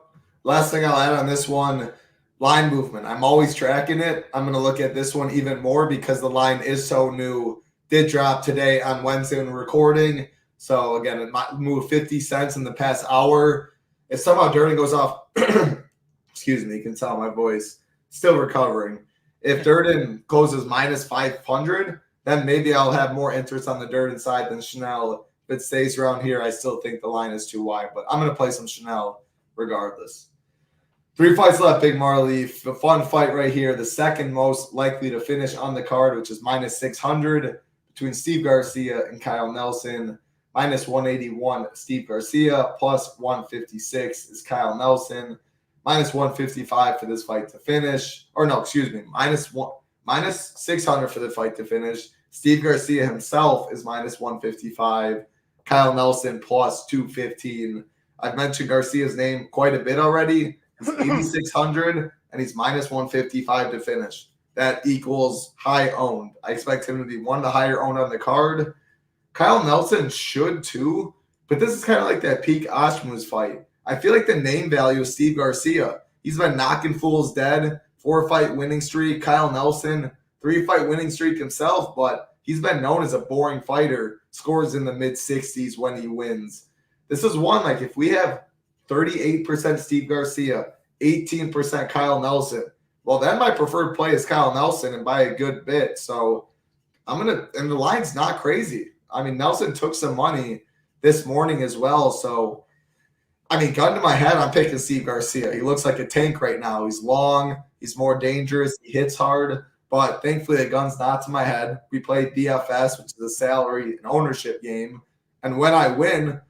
Last thing I'll add on this one, line movement. I'm always tracking it. I'm going to look at this one even more because the line is so new. Did drop today on Wednesday when we're recording. So, again, it might move 50 cents in the past hour. If somehow Durden goes off, excuse me, you can tell my voice, still recovering. If Durden closes minus 500, then maybe I'll have more interest on the Durden side than Schnell. If it stays around here, I still think the line is too wide. But I'm going to play some Schnell regardless. 3 fights left, Big Marley. A fun fight right here. The second most likely to finish on the card, which is minus 600 between Steve Garcia and Kyle Nelson. Minus 181, Steve Garcia. Plus 156 is Kyle Nelson. Minus 155 for this fight to finish. Or no, excuse me. Minus 600 for the fight to finish. Steve Garcia himself is minus 155. Kyle Nelson plus 215. I've mentioned Garcia's name quite a bit already. He's 8,600 and he's minus 155 to finish. That equals high owned. I expect him to be one of the higher owned on the card. Kyle Nelson should too, but this is kind of like that peak Ashmus fight. I feel like the name value of Steve Garcia. He's been knocking fools dead, 4-fight winning streak. Kyle Nelson, 3-fight winning streak himself, but he's been known as a boring fighter, scores in the mid-60s when he wins. This is one, like if we have 38% Steve Garcia, 18% Kyle Nelson, well, then my preferred play is Kyle Nelson and by a good bit. So and the line's not crazy. I mean, Nelson took some money this morning as well. So, I mean, gun to my head, I'm picking Steve Garcia. He looks like a tank right now. He's long. He's more dangerous. He hits hard. But thankfully, the gun's not to my head. We play DFS, which is a salary and ownership game. And when I win,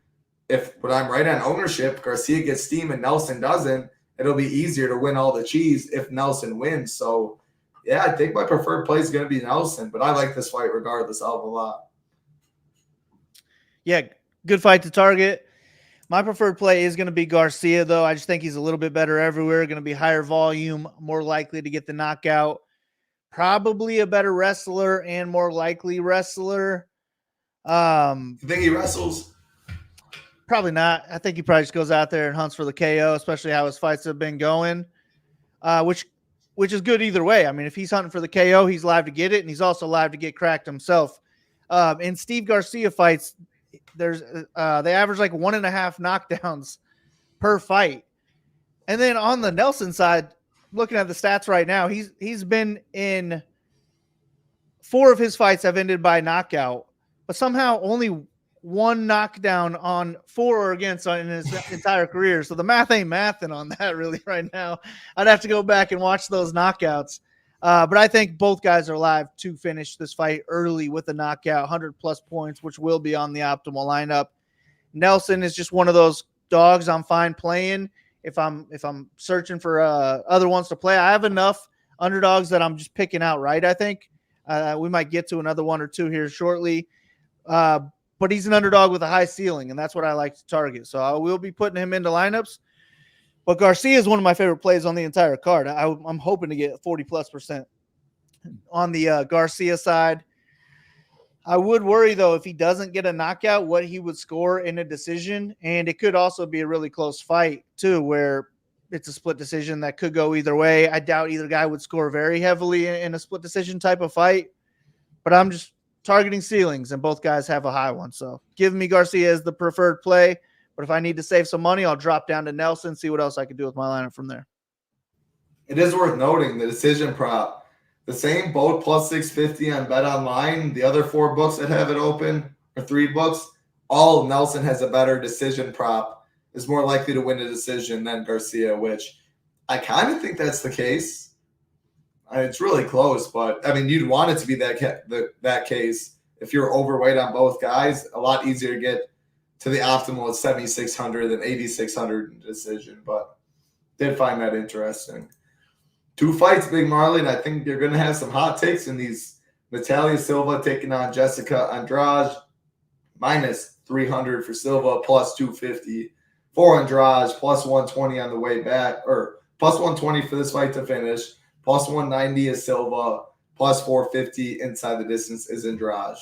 when I'm right on ownership, Garcia gets steam and Nelson doesn't, it'll be easier to win all the cheese if Nelson wins. So, yeah, I think my preferred play is going to be Nelson, but I like this fight regardless of a lot. Yeah, good fight to target. My preferred play is going to be Garcia, though. I just think he's a little bit better everywhere, going to be higher volume, more likely to get the knockout. Probably a better wrestler and more likely wrestler. You think he wrestles? Probably not. I think he probably just goes out there and hunts for the KO, especially how his fights have been going, which is good either way. I mean, if he's hunting for the KO, he's live to get it, and he's also live to get cracked himself. In Steve Garcia fights, they average like 1.5 knockdowns per fight. And then on the Nelson side, looking at the stats right now, he's been in 4 of his fights have ended by knockout, but somehow only 1 knockdown on 4 or against in his entire career. So the math ain't mathing on that really right now. I'd have to go back and watch those knockouts. But I think both guys are live to finish this fight early with a knockout, 100+ points, which will be on the optimal lineup. Nelson is just one of those dogs I'm fine playing. If I'm searching for other ones to play, I have enough underdogs that I'm just picking out right, I think. We might get to another 1 or 2 here shortly. But he's an underdog with a high ceiling, and that's what I like to target. So I will be putting him into lineups. But Garcia is one of my favorite plays on the entire card. I'm hoping to get 40+% on the Garcia side. I would worry, though, if he doesn't get a knockout, what he would score in a decision. And it could also be a really close fight, too, where it's a split decision that could go either way. I doubt either guy would score very heavily in a split decision type of fight. But I'm just targeting ceilings, and both guys have a high one. So give me Garcia as the preferred play. But if I need to save some money, I'll drop down to Nelson, see what else I can do with my lineup from there. It is worth noting the decision prop. The same, both plus 650 on Bet Online. The other 4 books that have it open, or 3 books, all Nelson has a better decision prop, is more likely to win a decision than Garcia, which I kind of think that's the case. It's really close, but I mean, you'd want it to be that case. If you're overweight on both guys, a lot easier to get to the optimal at 7,600 than 8,600 in decision, but did find that interesting. 2 fights, Big Marley, and I think you're going to have some hot takes in these. Natalia Silva taking on Jessica Andrade, minus 300 for Silva, plus 250 for Andrade, plus 120 on the way back, or plus 120 for this fight to finish, plus 190 is Silva, plus 450 inside the distance is Andrade.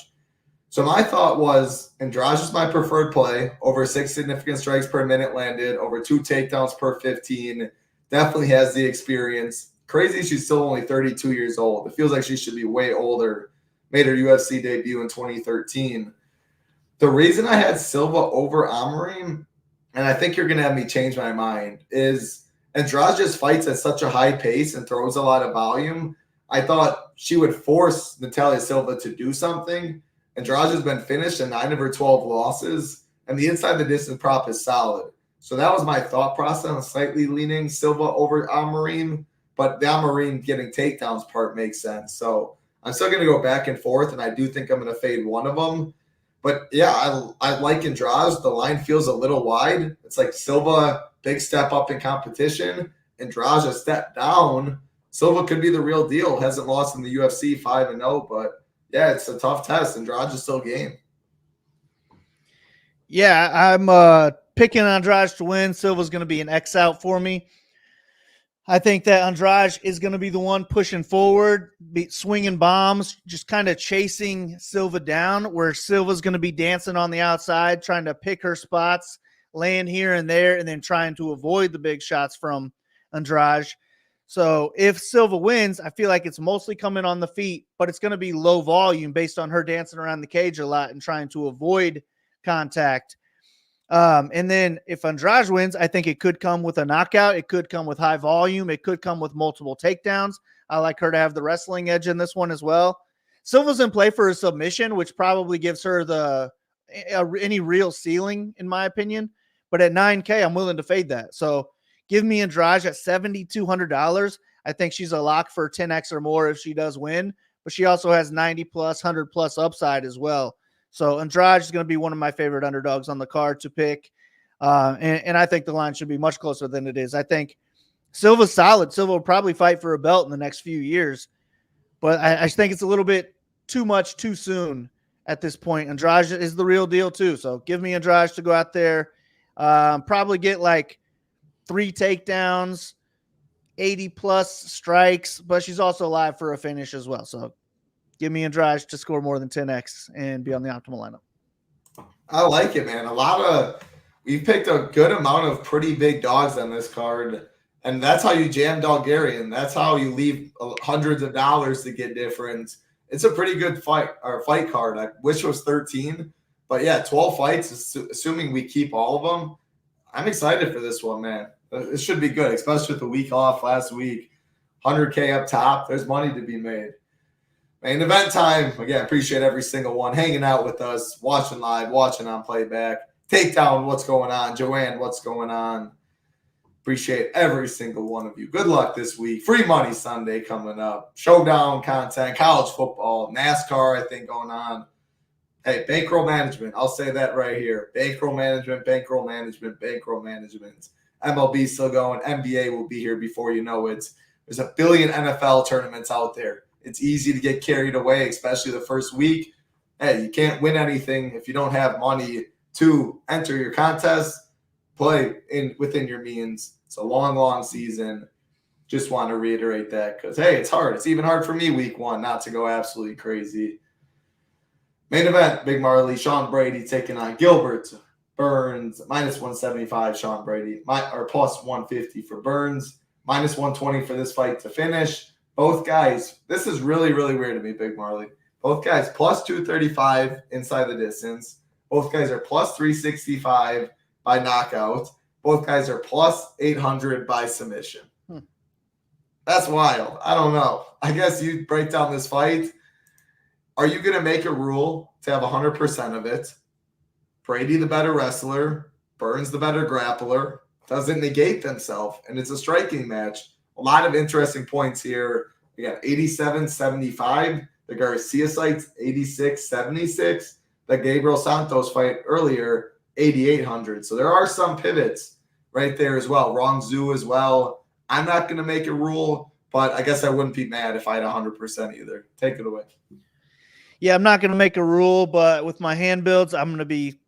So my thought was Andrade is my preferred play, over 6 significant strikes per minute landed, over 2 takedowns per 15, definitely has the experience. Crazy she's still only 32 years old. It feels like she should be way older. Made her UFC debut in 2013. The reason I had Silva over Amarine, and I think you're going to have me change my mind, is Andrade just fights at such a high pace and throws a lot of volume. I thought she would force Natalia Silva to do something. Andrade has been finished in 9 of her 12 losses, and the inside the distance prop is solid. So that was my thought process. I'm slightly leaning Silva over Amarine, but the Amarine getting takedowns part makes sense. So I'm still going to go back and forth, and I do think I'm going to fade one of them. But yeah, I like Andrade. The line feels a little wide. It's like Silva, big step up in competition. Andrade a step down. Silva could be the real deal. Hasn't lost in the UFC 5-0, but yeah, it's a tough test. Andrade is still game. Yeah, I'm picking Andrade to win. Silva's going to be an X out for me. I think that Andrade is going to be the one pushing forward, swinging bombs, just kind of chasing Silva down, where Silva's going to be dancing on the outside, trying to pick her spots, laying here and there and then trying to avoid the big shots from Andrade. So if Silva wins, I feel like it's mostly coming on the feet, but it's going to be low volume based on her dancing around the cage a lot and trying to avoid contact. And then if Andrade wins, I think it could come with a knockout. It could come with high volume. It could come with multiple takedowns. I like her to have the wrestling edge in this one as well. Silva's in play for a submission, which probably gives her any real ceiling, in my opinion. But at $9K, I'm willing to fade that. So give me Andrade at $7,200. I think she's a lock for 10X or more if she does win. But she also has 90 plus, 100 plus upside as well. So Andrade is going to be one of my favorite underdogs on the card to pick. And I think the line should be much closer than it is. I think Silva's solid. Silva will probably fight for a belt in the next few years. But I think it's a little bit too much too soon at this point. Andrade is the real deal too. So give me Andrade to go out there. Probably get like 3 takedowns, 80 plus strikes, but she's also live for a finish as well. So give me Andrade to score more than 10X and be on the optimal lineup. I like it, man. We've picked a good amount of pretty big dogs on this card. And that's how you jam dog Garen. That's how you leave hundreds of dollars to get different. It's a pretty good fight card. I wish it was 13. But yeah, 12 fights, assuming we keep all of them. I'm excited for this one, man. It should be good, especially with the week off last week. 100K up top. There's money to be made. Main event time. Again, appreciate every single one hanging out with us, watching live, watching on playback. Takedown, what's going on? Joanne, what's going on? Appreciate every single one of you. Good luck this week. Free Money Sunday coming up. Showdown content, college football, NASCAR, I think, going on. Hey, bankroll management. I'll say that right here. Bankroll management, bankroll management, bankroll management. MLB still going. NBA will be here before you know it. There's a billion NFL tournaments out there. It's easy to get carried away, especially the first week. Hey, you can't win anything if you don't have money to enter your contest. Play within your means. It's a long, long season. Just want to reiterate that because, hey, it's hard. It's even hard for me week 1 not to go absolutely crazy. Main event, Big Marley, Sean Brady taking on Gilbert Burns, -175, Sean Brady, or +150 for Burns, -120 for this fight to finish. Both guys, this is really, really weird to me, Big Marley. Both guys +235 inside the distance. Both guys are +365 by knockout. Both guys are +800 by submission. That's wild. I don't know. I guess you break down this fight. Are you going to make a rule to have 100% of it? Brady the better wrestler, Burns the better grappler, doesn't negate themselves, and it's a striking match. A lot of interesting points here. We got 87-75. The Garcia site's 86-76. The Gabriel Santos fight earlier, 8,800. So there are some pivots right there as well. Wrong zoo as well. I'm not going to make a rule, but I guess I wouldn't be mad if I had 100% either. Take it away. Yeah, I'm not going to make a rule, but with my hand builds, I'm going to be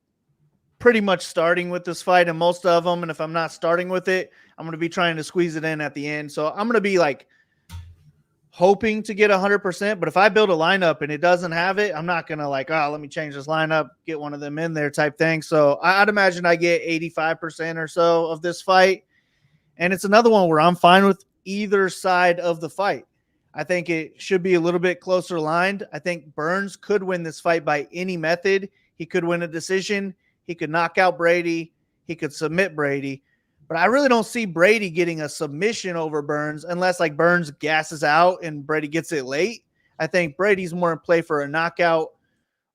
pretty much starting with this fight in most of them. And if I'm not starting with it, I'm going to be trying to squeeze it in at the end. So I'm going to be like hoping to get 100%. But if I build a lineup and it doesn't have it, I'm not going to like, let me change this lineup, get one of them in there type thing. So I'd imagine I get 85% or so of this fight. And it's another one where I'm fine with either side of the fight. I think it should be a little bit closer aligned. I think Burns could win this fight by any method. He could win a decision. He could knock out Brady. He could submit Brady. But I really don't see Brady getting a submission over Burns unless like Burns gasses out and Brady gets it late. I think Brady's more in play for a knockout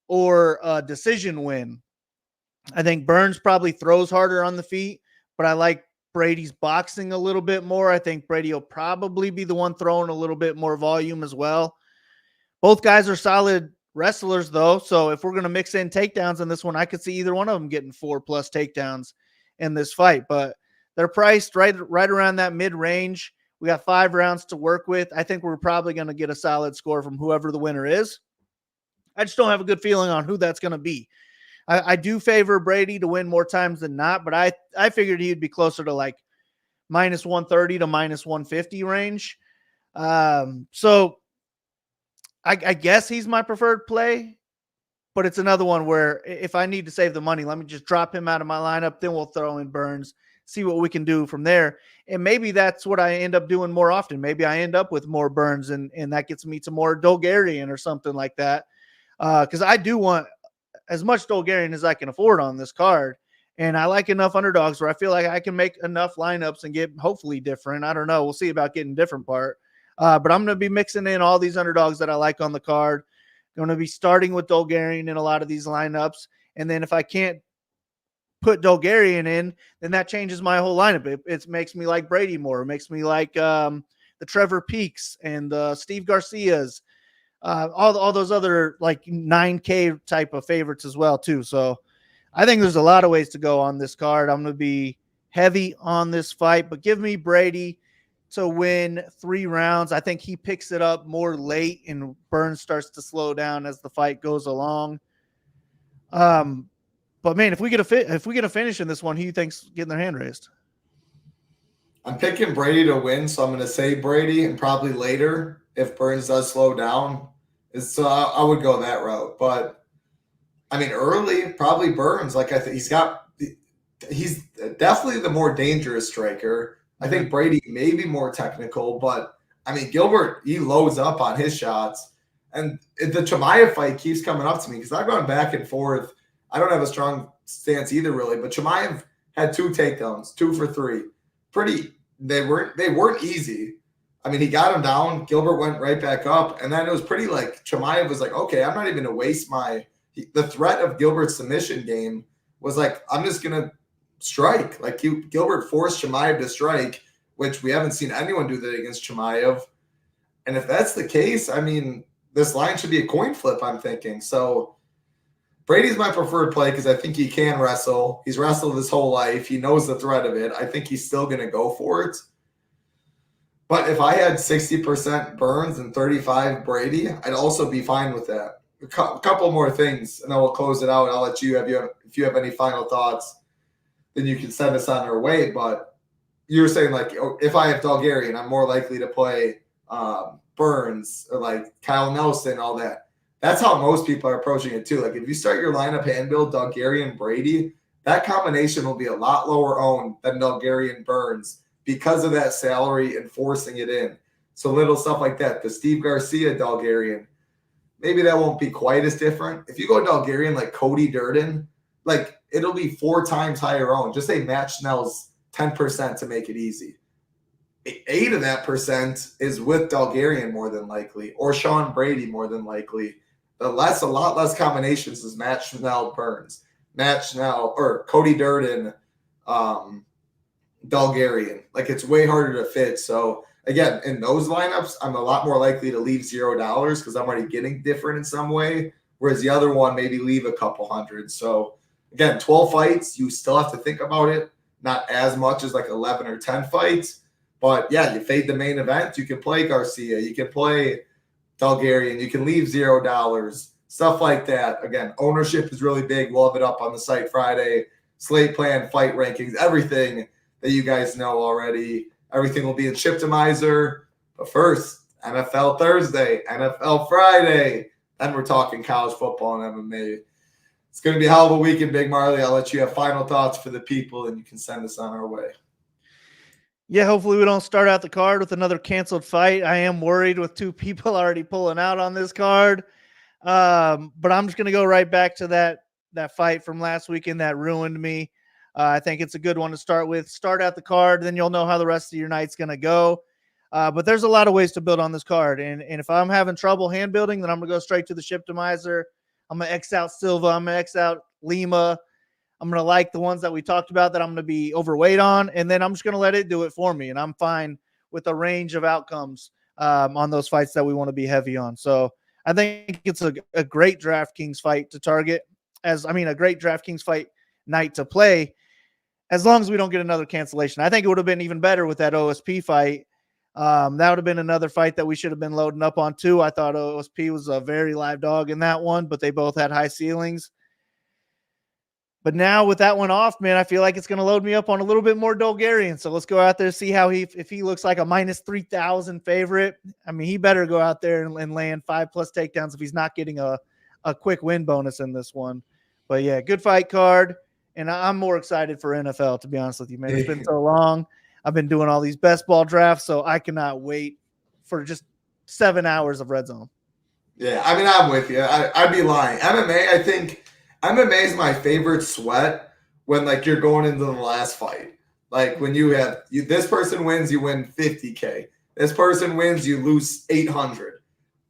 or a decision win. I think Burns probably throws harder on the feet, but I like Brady's boxing a little bit more. I think Brady will probably be the one throwing a little bit more volume as well. Both guys are solid wrestlers, though. So if we're going to mix in takedowns in this one, I could see either one of them getting 4+ takedowns in this fight. But they're priced right around that mid-range. We got 5 rounds to work with. I think we're probably going to get a solid score from whoever the winner is. I just don't have a good feeling on who that's going to be. I do favor Brady to win more times than not, but I figured he'd be closer to like -130 to -150 range. So I guess he's my preferred play, but it's another one where if I need to save the money, let me just drop him out of my lineup. Then we'll throw in Burns, see what we can do from there. And maybe that's what I end up doing more often. Maybe I end up with more Burns and that gets me to more Dolgarian or something like that. Because I do want as much Dolgarian as I can afford on this card. And I like enough underdogs where I feel like I can make enough lineups and get hopefully different. I don't know. We'll see about getting different part. But I'm going to be mixing in all these underdogs that I like on the card. Going to be starting with Dolgarian in a lot of these lineups. And then if I can't put Dolgarian in, then that changes my whole lineup. It makes me like Brady more. It makes me like the Trevor Peaks and Steve Garcias. All those other like 9K type of favorites as well too. So I think there's a lot of ways to go on this card. I'm going to be heavy on this fight, but give me Brady to win 3 rounds. I think he picks it up more late and Burns starts to slow down as the fight goes along. But man, if we get a finish in this one, who you think's getting their hand raised? I'm picking Brady to win, so I'm going to say Brady, and probably later if Burns does slow down. So I would go that route. But I mean, early probably Burns. Like I think he's definitely the more dangerous striker. I think Brady may be more technical, but I mean, Gilbert, he loads up on his shots. And the Chimaev fight keeps coming up to me because I've gone back and forth. I don't have a strong stance either, really, but Chimaev had 2 takedowns, 2 for 3. They weren't easy. I mean, he got him down. Gilbert went right back up. And then it was pretty like Chimaev was like, okay, I'm not even going to waste the threat of Gilbert's submission game was like, I'm just going to strike. Like Gilbert forced Chimaev to strike, which we haven't seen anyone do that against Chimaev. And if that's the case, I mean, this line should be a coin flip, I'm thinking. So Brady's my preferred play because I think he can wrestle. He's wrestled his whole life. He knows the threat of it. I think he's still going to go for it. But if I had 60% Burns and 35 Brady, I'd also be fine with that. A couple more things, and then we'll close it out. I'll let you if you have any final thoughts, then you can send us on our way. But you were saying, like, if I have Dolgarian, I'm more likely to play Burns or like Kyle Nelson, all that. That's how most people are approaching it too. Like if you start your lineup hand build Dolgarian Brady, that combination will be a lot lower owned than Dolgarian Burns because of that salary and forcing it in. So little stuff like that. The Steve Garcia Dolgarian, maybe that won't be quite as different. If you go Dolgarian like Cody Durden, like it'll be 4 times higher owned. Just say Matt Schnell's 10% to make it easy. 8 of that percent is with Dolgarian more than likely, or Sean Brady more than likely. A lot less combinations is Matt Schnell Burns, Matt Schnell or Cody Durden, Dolgarian. Like it's way harder to fit. So again, in those lineups, I'm a lot more likely to leave $0 because I'm already getting different in some way. Whereas the other one, maybe leave a couple hundred. So again, 12 fights, you still have to think about it. Not as much as like 11 or 10 fights. But yeah, you fade the main event. You can play Garcia. You can play Dolgarian. You can leave $0. Stuff like that. Again, ownership is really big. We'll have it up on the site Friday. Slate plan, fight rankings, everything that you guys know already. Everything will be in Shiptimizer. But first, NFL Thursday, NFL Friday. Then we're talking college football and MMA. It's going to be a hell of a weekend, Big Marley. I'll let you have final thoughts for the people, and you can send us on our way. Yeah, hopefully we don't start out the card with another canceled fight. I am worried with 2 people already pulling out on this card. But I'm just going to go right back to that fight from last weekend that ruined me. I think it's a good one to start with. Start out the card, then you'll know how the rest of your night's going to go. But there's a lot of ways to build on this card. And if I'm having trouble hand building, then I'm going to go straight to the Shiptimizer. I'm going to X out Silva. I'm going to X out Lima. I'm going to like the ones that we talked about that I'm going to be overweight on, and then I'm just going to let it do it for me. And I'm fine with a range of outcomes on those fights that we want to be heavy on. So I think it's a great DraftKings fight to target a great DraftKings fight night to play as long as we don't get another cancellation. I think it would have been even better with that OSP fight. That would have been another fight that we should have been loading up on too. I thought OSP was a very live dog in that one, but they both had high ceilings. But now with that one off, man, I feel like it's going to load me up on a little bit more Dolgarian. So let's go out there, see how if he looks like a minus 3,000 favorite. I mean, he better go out there and land 5+ takedowns if he's not getting a a quick win bonus in this one. But yeah, good fight card. And I'm more excited for NFL, to be honest with you, man. It's been so long. I've been doing all these best ball drafts, so I cannot wait for just 7 hours of red zone. Yeah, I mean, I'm with you. I'd be lying. MMA, I think MMA is my favorite sweat when, like, you're going into the last fight. Like, when this person wins, you win $50K. This person wins, you lose $800.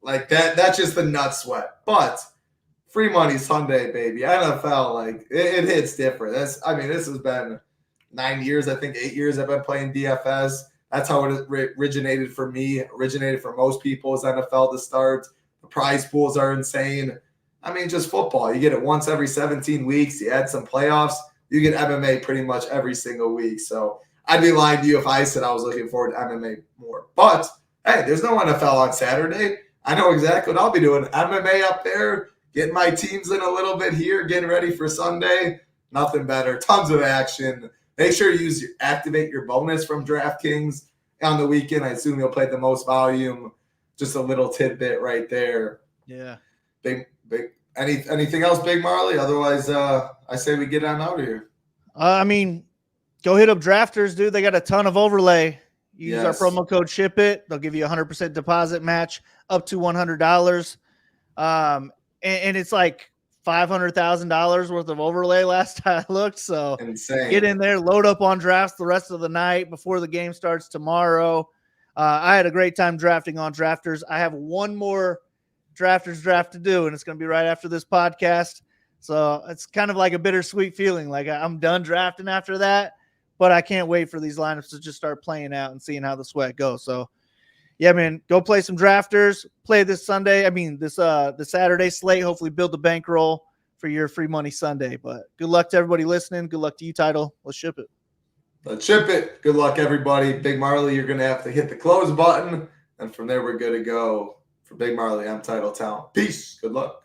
Like, that's just the nut sweat. But free money Sunday, baby. NFL, like, it hits different. This has been 9 years, I think 8 years I've been playing DFS. That's how it originated for me, originated for most people is NFL to start. The prize pools are insane. I mean, just football. You get it once every 17 weeks. You add some playoffs. You get MMA pretty much every single week. So I'd be lying to you if I said I was looking forward to MMA more. But, hey, there's no NFL on Saturday. I know exactly what I'll be doing. MMA up there, getting my teams in a little bit here, getting ready for Sunday. Nothing better. Tons of action. Make sure you activate your bonus from DraftKings on the weekend. I assume you'll play the most volume. Just a little tidbit right there. Yeah. Big. Anything else, Big Marley? Otherwise, I say we get on out of here. I mean, go hit up Drafters, dude. They got a ton of overlay. Use our promo code SHIPIT. They'll give you a 100% deposit match up to $100. And it's like $500,000 worth of overlay last time I looked. So insane. Get in there, load up on drafts the rest of the night before the game starts tomorrow. I had a great time drafting on Drafters. I have one more Drafters draft to do, and it's going to be right after this podcast. So it's kind of like a bittersweet feeling. Like I'm done drafting after that, but I can't wait for these lineups to just start playing out and seeing how the sweat goes. So yeah, man, go play some Drafters. Play this Sunday. I mean, the Saturday slate. Hopefully build the bankroll for your free money Sunday. But good luck to everybody listening. Good luck to you, Title. Let's ship it. Let's ship it. Good luck, everybody. Big Marley, you're going to have to hit the close button. And from there, we're good to go. For Big Marley, I'm Title Town. Peace. Good luck.